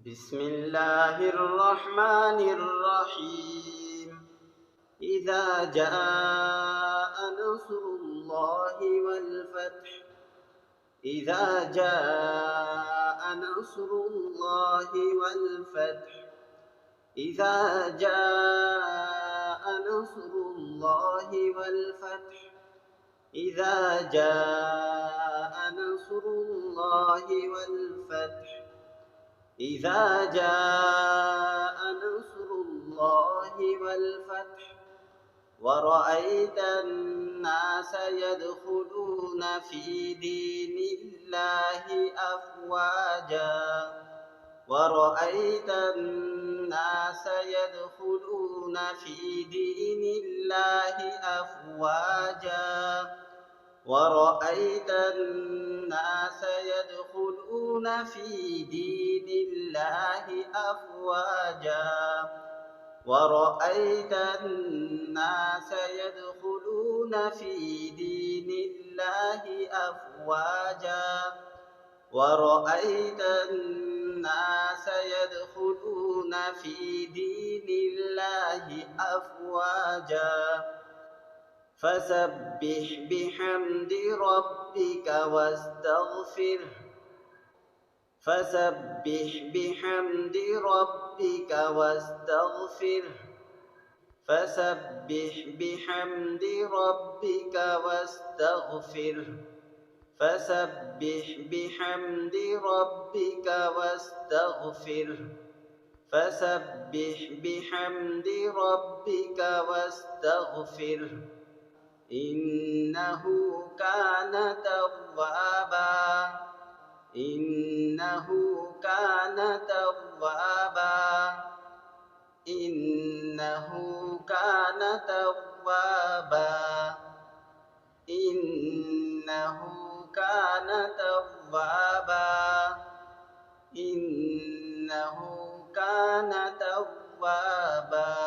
بسم الله الرحمن الرحيم. إذا جاء نصر الله والفتح إذا جاء نصر الله والفتح إذا جاء نصر الله والفتح إذا جاء نصر الله والفتح إذا جاء نصر الله والفتح ورأيت الناس يدخلون في دين الله أفواجا ورأيت الناس يدخلون في دين الله أفواجا ورأيت الناس يدخلون في دين الله أفواجا ورأيت الناس يدخلون في دين الله أفواجا ورأيت الناس يدخلون في دين الله أفواجا فسبح بحمد ربك واستغفره فسبح بحمد ربك واستغفره فسبح بحمد ربك واستغفره فسبح بحمد ربك واستغفره فسبح بحمد ربك واستغفره إنه كان توابا إنه كان توابا إنه كان توابا إنه كان توابا إنه كان توابا.